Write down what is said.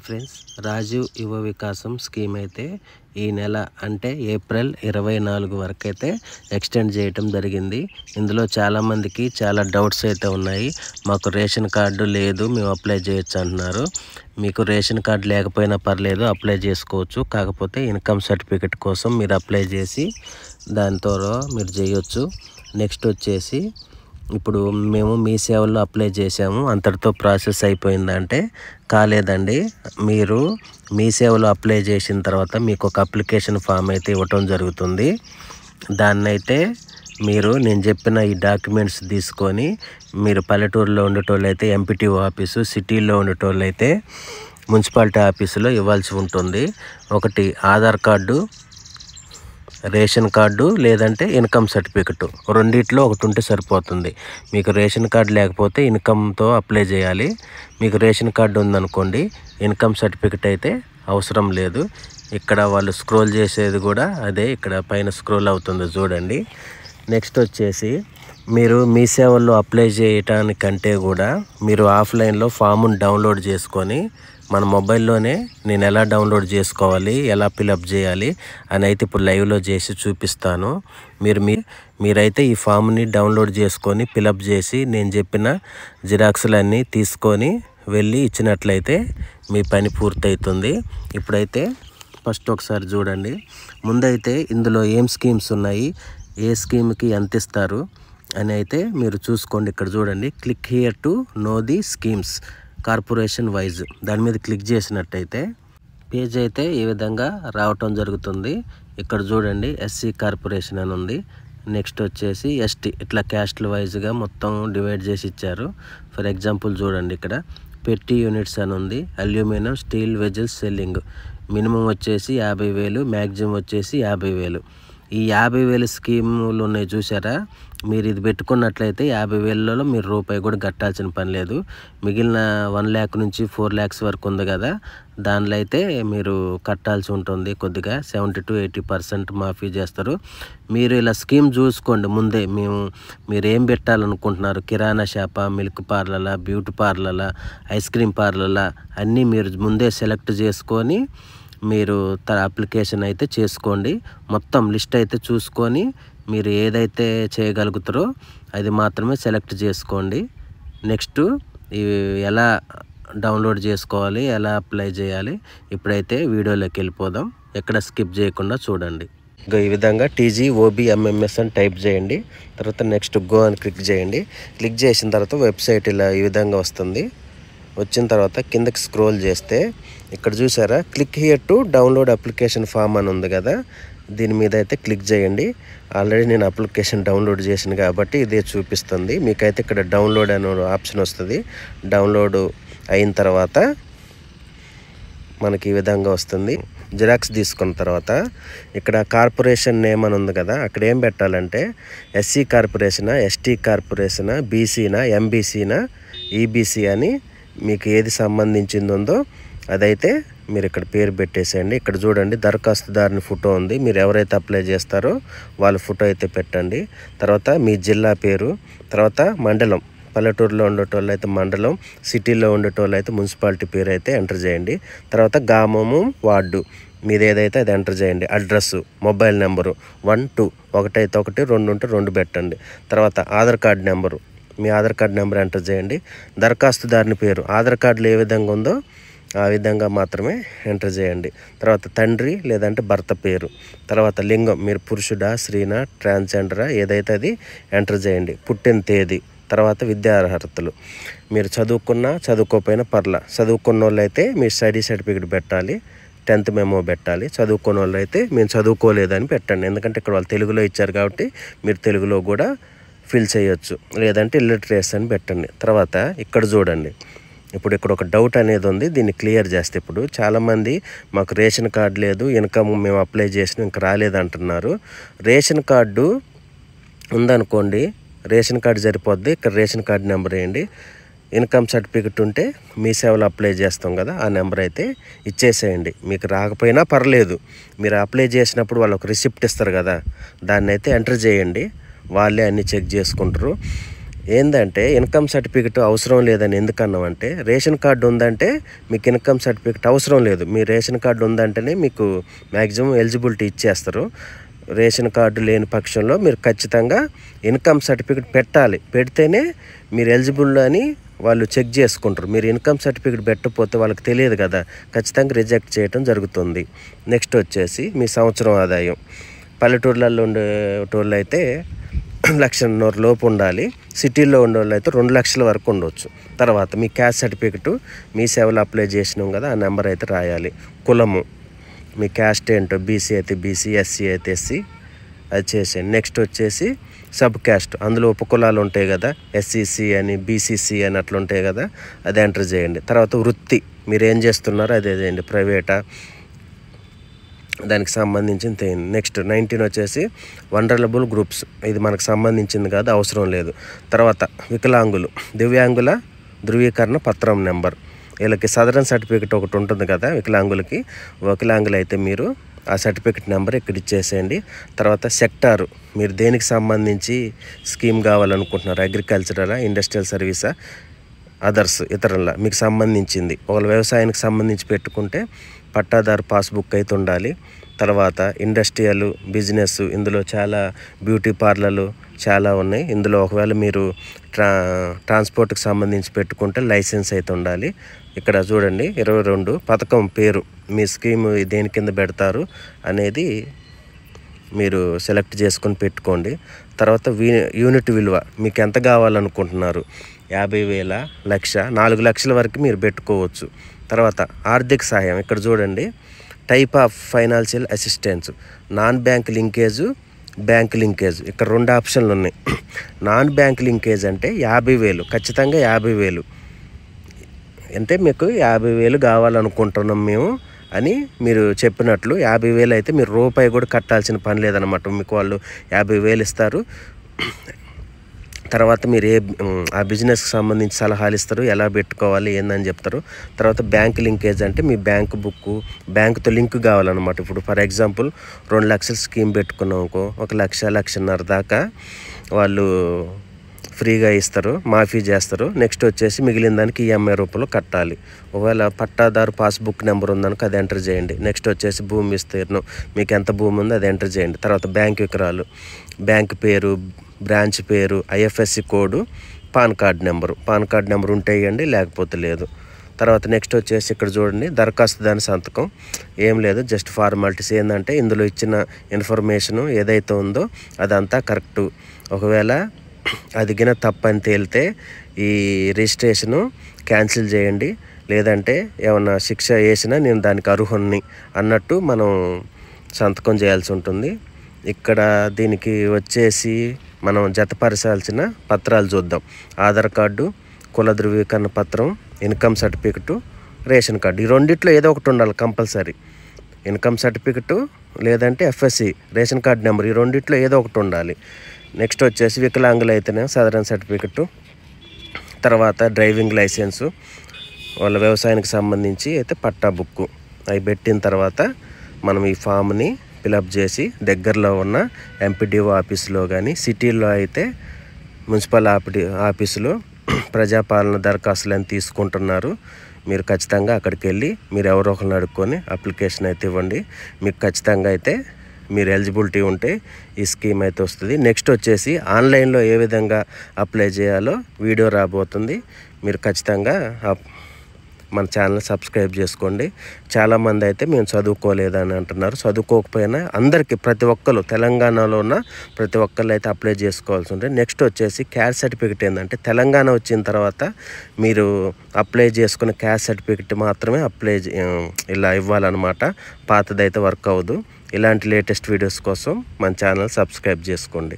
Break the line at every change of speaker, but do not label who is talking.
Friends, Rajiv యువ వికాసం scheme అయితే ఈ నెల అంటే ఏప్రిల్ 24 వరకు అయితే ఎక్స్టెండ్ చేయటం జరిగింది. ఇందులో చాలామందికి చాలా డౌట్స్ అయితే ఉన్నాయి. మాకు రేషన్ కార్డు లేదు, మేము అప్లై చేయొచ్చు అంటున్నారు. మీకు రేషన్ కార్డు లేకపోయినా పర్లేదు, అప్లై చేసుకోవచ్చు. కాకపోతే ఇన్కమ్ సర్టిఫికెట్ కోసం మీరు అప్లై చేసి దాంతో మీరు చేయొచ్చు. నెక్స్ట్ వచ్చేసి ఇప్పుడు మేము మీ సేవల్లో అప్లై చేసాము, అంతటితో ప్రాసెస్ అయిపోయిందంటే కాలేదండి. మీరు మీ సేవలో అప్లై చేసిన తర్వాత మీకు ఒక అప్లికేషన్ ఫామ్ అయితే ఇవ్వటం జరుగుతుంది. దాన్నైతే మీరు నేను చెప్పిన ఈ డాక్యుమెంట్స్ తీసుకొని మీరు పల్లెటూరులో ఉండేటోళ్ళు అయితే ఎంపీటీఓ ఆఫీసు, సిటీలో ఉండేటోళ్ళు అయితే మున్సిపాలిటీ ఆఫీసులో ఇవ్వాల్సి ఉంటుంది. ఒకటి ఆధార్ కార్డు, రేషన్ కార్డు లేదంటే ఇన్కమ్ సర్టిఫికెట్, రెండిట్లో ఒకటి ఉంటే సరిపోతుంది. మీకు రేషన్ కార్డు లేకపోతే ఇన్కమ్తో అప్లై చేయాలి. మీకు రేషన్ కార్డు ఉందనుకోండి, ఇన్కమ్ సర్టిఫికెట్ అయితే అవసరం లేదు. ఇక్కడ వాళ్ళు స్క్రోల్ చేసేది కూడా అదే, ఇక్కడ పైన స్క్రోల్ అవుతుంది చూడండి. నెక్స్ట్ వచ్చేసి మీరు మీ సేవల్లో అప్లై చేయటానికంటే కూడా మీరు ఆఫ్లైన్లో ఫామ్ను డౌన్లోడ్ చేసుకొని మన మొబైల్లోనే నేను ఎలా డౌన్లోడ్ చేసుకోవాలి, ఎలా ఫిలప్ చేయాలి అని అయితే ఇప్పుడు లైవ్లో చేసి చూపిస్తాను. మీరైతే ఈ ఫామ్ని డౌన్లోడ్ చేసుకొని ఫిలప్ చేసి నేను చెప్పిన జిరాక్స్లన్నీ తీసుకొని వెళ్ళి ఇచ్చినట్లయితే మీ పని పూర్తవుతుంది. ఇప్పుడైతే ఫస్ట్ ఒకసారి చూడండి. ముందైతే ఇందులో ఏం స్కీమ్స్ ఉన్నాయి, ఏ స్కీమ్కి ఎంత ఇస్తారు అని అయితే మీరు చూసుకోండి. ఇక్కడ చూడండి, click here to know the schemes corporation wise, దాని మీద క్లిక్ చేసినట్టయితే పేజ్ అయితే ఈ విధంగా రావటం జరుగుతుంది. ఇక్కడ చూడండి, ఎస్సీ కార్పొరేషన్ అని ఉంది. నెక్స్ట్ వచ్చేసి ఎస్టీ, ఇట్లా క్యాస్ట్ల వైజ్గా మొత్తం డివైడ్ చేసి ఇచ్చారు. ఫర్ ఎగ్జాంపుల్ చూడండి, ఇక్కడ పెట్టి యూనిట్స్ అని ఉంది. Aluminium, steel, vessels selling minimum వచ్చేసి 50,000, మ్యాక్సిమం వచ్చేసి 50,000. ఈ 50,000 స్కీములు ఉన్నాయి చూసారా, మీరు ఇది పెట్టుకున్నట్లయితే 50,000లో మీరు రూపాయి కూడా కట్టాల్సిన పని లేదు. మిగిలిన 1 lakh నుంచి 4 lakhs వరకు ఉంది కదా, దానిలో అయితే మీరు కట్టాల్సి ఉంటుంది. కొద్దిగా 70 to 80% మాఫీ చేస్తారు. మీరు ఇలా స్కీమ్ చూసుకోండి ముందే. మీరు ఏం పెట్టాలనుకుంటున్నారు, కిరాణా షాపా, మిల్క్ పార్లరా, బ్యూటీ పార్లరా, ఐస్ క్రీమ్ పార్లరా, అన్నీ మీరు ముందే సెలెక్ట్ చేసుకొని మీరు అప్లికేషన్ అయితే చేసుకోండి. మొత్తం లిస్ట్ అయితే చూసుకొని మీరు ఏదైతే చేయగలుగుతారో అది మాత్రమే సెలెక్ట్ చేసుకోండి. నెక్స్ట్ ఎలా డౌన్లోడ్ చేసుకోవాలి, ఎలా అప్లై చేయాలి, ఇప్పుడైతే వీడియోలోకి వెళ్ళిపోదాం. ఎక్కడ స్కిప్ చేయకుండా చూడండి. ఈ విధంగా TGOBMMS అని టైప్ చేయండి. తర్వాత నెక్స్ట్ గో అని క్లిక్ చేయండి. క్లిక్ చేసిన తర్వాత వెబ్సైట్ ఇలా ఈ విధంగా వస్తుంది. వచ్చిన తర్వాత కిందకి స్క్రోల్ చేస్తే ఇక్కడ చూసారా, click here to download application form అని ఉంది కదా, దీని మీద అయితే క్లిక్ చేయండి. ఆల్రెడీ నేను అప్లికేషన్ డౌన్లోడ్ చేసిన కాబట్టి ఇదే చూపిస్తుంది. మీకైతే ఇక్కడ డౌన్లోడ్ అనే ఆప్షన్ వస్తుంది. డౌన్లోడ్ అయిన తర్వాత మనకి ఈ విధంగా వస్తుంది. జిరాక్స్ తీసుకున్న తర్వాత ఇక్కడ కార్పొరేషన్ నేమ్ అని ఉంది కదా, అక్కడ ఏం పెట్టాలంటే ఎస్సీ కార్పొరేషనా, ఎస్టీ కార్పొరేషనా, బీసీనా, ఎంబీసీనా, ఈబీసీ అని మీకు ఏది సంబంధించింది ఉందో అదైతే మీరు ఇక్కడ పేరు పెట్టేసేయండి. ఇక్కడ చూడండి, దరఖాస్తుదారుని ఫోటో ఉంది. మీరు ఎవరైతే అప్లై చేస్తారో వాళ్ళ ఫోటో అయితే పెట్టండి. తర్వాత మీ జిల్లా పేరు, తర్వాత మండలం, పల్లెటూరులో ఉండేటోళ్ళు అయితే మండలం, సిటీలో ఉండేటోళ్ళు అయితే మున్సిపాలిటీ పేరు అయితే ఎంటర్ చేయండి. తర్వాత గ్రామము, వార్డు మీది ఏదైతే అది ఎంటర్ చేయండి. అడ్రస్సు, మొబైల్ నెంబరు 1 2 ఒకటైతే 1, 2 ఉంటే 2 పెట్టండి. తర్వాత ఆధార్ కార్డు నెంబరు, మీ ఆధార్ కార్డు నెంబర్ ఎంటర్ చేయండి. దరఖాస్తుదారుని పేరు ఆధార్ కార్డులో ఏ విధంగా ఉందో ఆ విధంగా మాత్రమే ఎంటర్ చేయండి. తర్వాత తండ్రి లేదంటే భర్త పేరు, తర్వాత లింగం, మీరు పురుషుడా, స్త్రీనా, ట్రాన్స్జెండరా, ఏదైతే అది ఎంటర్ చేయండి. పుట్టిన తేదీ, తర్వాత విద్యార్హతలు, మీరు చదువుకున్నా చదువుకోకపోయినా పర్లా. చదువుకున్న వాళ్ళు అయితే మీ స్టడీ సర్టిఫికేట్ పెట్టాలి, 10th మెమో పెట్టాలి. చదువుకున్న వాళ్ళు అయితే మేము చదువుకోలేదని పెట్టండి. ఎందుకంటే ఇక్కడ వాళ్ళు తెలుగులో ఇచ్చారు కాబట్టి మీరు తెలుగులో కూడా ఫిల్ చేయొచ్చు, లేదంటే ఇల్లిటరేట్స్ అని పెట్టండి. తర్వాత ఇక్కడ చూడండి, ఇప్పుడు ఇక్కడ ఒక డౌట్ అనేది ఉంది, దీన్ని క్లియర్ చేస్తే ఇప్పుడు చాలామంది మాకు రేషన్ కార్డు లేదు, ఇన్కమ్ మేము అప్లై చేసినా ఇంకా రాలేదంటున్నారు. రేషన్ కార్డు ఉందనుకోండి, రేషన్ కార్డు సరిపోద్ది. ఇక్కడ రేషన్ కార్డు నెంబర్ వేయండి. ఇన్కమ్ సర్టిఫికెట్ ఉంటే మీ సేవలో అప్లై చేస్తాం కదా, ఆ నెంబర్ అయితే ఇచ్చేసేయండి. మీకు రాకపోయినా పర్లేదు, మీరు అప్లై చేసినప్పుడు వాళ్ళు ఒక రిసిప్ట్ ఇస్తారు కదా, దాన్ని అయితే ఎంటర్ చేయండి. వాళ్ళే అన్నీ చెక్ చేసుకుంటారు. ఏంటంటే ఇన్కమ్ సర్టిఫికెట్ అవసరం లేదని ఎందుకన్నామంటే, రేషన్ కార్డు ఉందంటే మీకు ఇన్కమ్ సర్టిఫికెట్ అవసరం లేదు. మీ రేషన్ కార్డు ఉందంటేనే మీకు మ్యాక్సిమం ఎలిజిబిలిటీ ఇచ్చేస్తారు. రేషన్ కార్డు లేని పక్షంలో మీరు ఖచ్చితంగా ఇన్కమ్ సర్టిఫికెట్ పెట్టాలి. పెడితేనే మీరు ఎలిజిబుల్ అని వాళ్ళు చెక్ చేసుకుంటారు. మీరు ఇన్కమ్ సర్టిఫికెట్ పెట్టకపోతే వాళ్ళకి తెలియదు కదా, ఖచ్చితంగా రిజెక్ట్ చేయడం జరుగుతుంది. నెక్స్ట్ వచ్చేసి మీ సంవత్సరం ఆదాయం. పల్లెటూర్లలో ఉండేటోళ్ళు అయితే 1,00,000 లోపు ఉండాలి. సిటీల్లో ఉండే వాళ్ళు అయితే 2 లక్షల వరకు ఉండవచ్చు. తర్వాత మీ క్యాస్ట్ సర్టిఫికెట్ మీ సేవలో అప్లై చేసినాం కదా, ఆ నెంబర్ అయితే రాయాలి. కులము, మీ క్యాస్ట్ ఏంటో, బీసీ అయితే బీసీ, ఎస్సీ అయితే ఎస్సీ, అది చేసేయండి. నెక్స్ట్ వచ్చేసి సబ్ క్యాస్ట్, అందులో ఉపకులాలు ఉంటాయి కదా, ఎస్సీసీ అని బీసీసీ అని అట్లా ఉంటాయి కదా, అది ఎంటర్ చేయండి. తర్వాత వృత్తి, మీరు ఏం చేస్తున్నారో అదే చేయండి, ప్రైవేటా దానికి సంబంధించింది తేయండి. నెక్స్ట్ 19 వచ్చేసి వనరబుల్ గ్రూప్స్, ఇది మనకు సంబంధించింది కాదు, అవసరం లేదు. తర్వాత వికలాంగులు, దివ్యాంగుల ధృవీకరణ పత్రం నెంబర్, వీళ్ళకి సదరన్ సర్టిఫికెట్ ఒకటి ఉంటుంది కదా వికలాంగులకి, వికలాంగులు అయితే మీరు ఆ సర్టిఫికెట్ నెంబర్ ఇక్కడ ఇచ్చేసేయండి. తర్వాత సెక్టారు, మీరు దేనికి సంబంధించి స్కీమ్ కావాలనుకుంటున్నారు, అగ్రికల్చరలా, ఇండస్ట్రియల్ సర్వీసా, అదర్స్ ఇతరుల మీకు సంబంధించింది. ఒకవేళ వ్యవసాయానికి సంబంధించి పెట్టుకుంటే పట్టాదారు పాస్బుక్ అయితే ఉండాలి. తర్వాత ఇండస్ట్రియల్ బిజినెస్, ఇందులో చాలా బ్యూటీ పార్లర్లు చాలా ఉన్నాయి. ఇందులో ఒకవేళ మీరు ట్రాన్స్పోర్ట్కి సంబంధించి పెట్టుకుంటే లైసెన్స్ అయితే ఉండాలి. ఇక్కడ చూడండి 22 పథకం పేరు, మీ స్కీమ్ దేని కింద పెడతారు అనేది మీరు సెలెక్ట్ చేసుకొని పెట్టుకోండి. తర్వాత యూనిట్ విలువ మీకు ఎంత కావాలనుకుంటున్నారు, 50,000, 1,00,000, 4 లక్షల వరకు మీరు పెట్టుకోవచ్చు. తర్వాత ఆర్థిక సహాయం, ఇక్కడ చూడండి type of financial assistance, non bank linkage, bank linkage, ఇక్కడ 2 ఆప్షన్లు ఉన్నాయి. నాన్ బ్యాంక్ లింకేజ్ అంటే 50,000, ఖచ్చితంగా 50,000 అంటే మీకు 50,000 కావాలనుకుంటున్నాం మేము అని మీరు చెప్పినట్లు 50,000 అయితే మీరు రూపాయి కూడా కట్టాల్సిన పని లేదనమాట. మీకు వాళ్ళు 50,000 ఇస్తారు. తర్వాత మీరు ఆ బిజినెస్కి సంబంధించి సలహాలు ఇస్తారు, ఎలా పెట్టుకోవాలి ఏందని చెప్తారు. తర్వాత బ్యాంక్ లింకేజ్ అంటే మీ బ్యాంక్ బుక్, బ్యాంకుతో లింక్ కావాలన్నమాట. ఇప్పుడు ఫర్ ఎగ్జాంపుల్ 2 లక్షల స్కీమ్ పెట్టుకున్నాం అనుకో, 1,00,000, 1,50,000 దాకా వాళ్ళు ఫ్రీగా ఇస్తారు, మాఫీ చేస్తారు. నెక్స్ట్ వచ్చేసి మిగిలిన దానికి ఈఎంఐ రూపంలో కట్టాలి. ఒకవేళ పట్టాదారు పాస్బుక్ నెంబర్ ఉందనుకో అది ఎంటర్ చేయండి. నెక్స్ట్ వచ్చేసి భూమి విస్తీర్ణం, మీకు ఎంత భూమి ఉందో అది ఎంటర్ చేయండి. తర్వాత బ్యాంక్ వివరాలు, బ్యాంక్ పేరు, బ్రాంచ్ పేరు, IFSC code, pan card number ఉంటే ఇవ్వండి, లేకపోతే లేదు. తర్వాత నెక్స్ట్ వచ్చేసి ఇక్కడ చూడండి దరఖాస్తుదాని సంతకం, ఏం లేదు, జస్ట్ ఫార్మాలిటీస్. ఏంటంటే ఇందులో ఇచ్చిన ఇన్ఫర్మేషను ఏదైతే ఉందో అదంతా కరెక్టు. ఒకవేళ అదిగిన తప్పని తేలితే ఈ రిజిస్ట్రేషను క్యాన్సిల్ చేయండి, లేదంటే ఏమన్నా శిక్ష వేసినా నేను దానికి అర్హుణ్ణి అన్నట్టు మనం సంతకం చేయాల్సి ఉంటుంది. ఇక్కడ దీనికి వచ్చేసి మనం జతపరచాల్సిన పత్రాలు చూద్దాం. ఆధార్ కార్డు, కుల ధృవీకరణ పత్రం, ఇన్కమ్ సర్టిఫికెట్, రేషన్ కార్డు, ఈ రెండిట్లో ఏదో ఒకటి ఉండాలి కంపల్సరీ. ఇన్కమ్ సర్టిఫికెట్ లేదంటే ఎఫ్ఎస్సి, రేషన్ కార్డు నెంబర్, ఈ రెండిట్లో ఏదో ఒకటి ఉండాలి. నెక్స్ట్ వచ్చేసి వికలాంగులు అయితేనే సదరన్ సర్టిఫికెట్, తర్వాత డ్రైవింగ్ లైసెన్సు, వాళ్ళ వ్యవసాయానికి సంబంధించి అయితే పట్టా బుక్కు, అవి పెట్టిన తర్వాత మనం ఈ ఫామ్ని ఫిలప్ చేసి దగ్గరలో ఉన్న ఎంపీడీఓ ఆఫీసులో కానీ, సిటీల్లో అయితే మున్సిపల్ ఆఫీసులో ప్రజాపాలన దరఖాస్తులను తీసుకుంటున్నారు. మీరు ఖచ్చితంగా అక్కడికి వెళ్ళి మీరు ఎవరో ఒకరిని అడుక్కొని అప్లికేషన్ అయితే ఇవ్వండి. మీకు ఖచ్చితంగా అయితే మీరు ఎలిజిబిలిటీ ఉంటే ఈ స్కీమ్ అయితే వస్తుంది. నెక్స్ట్ వచ్చేసి ఆన్లైన్లో ఏ విధంగా అప్లై చేయాలో వీడియో రాబోతుంది. మీరు ఖచ్చితంగా మన ఛానల్ సబ్స్క్రైబ్ చేసుకోండి. చాలామంది అయితే మేము చదువుకోలేదని అంటున్నారు. చదువుకోకపోయినా అందరికీ, ప్రతి ఒక్కరు, తెలంగాణలో ఉన్న ప్రతి ఒక్కళ్ళు అయితే అప్లై చేసుకోవాల్సి ఉంటుంది. నెక్స్ట్ వచ్చేసి క్యాస్ట్ సర్టిఫికెట్ ఏంటంటే తెలంగాణ వచ్చిన తర్వాత మీరు అప్లై చేసుకున్న క్యాస్ట్ సర్టిఫికెట్ మాత్రమే ఇలా ఇవ్వాలన్నమాట. పాతదైతే వర్క్ అవ్వదు. ఇలాంటి లేటెస్ట్ వీడియోస్ కోసం మన ఛానల్ సబ్స్క్రైబ్ చేసుకోండి.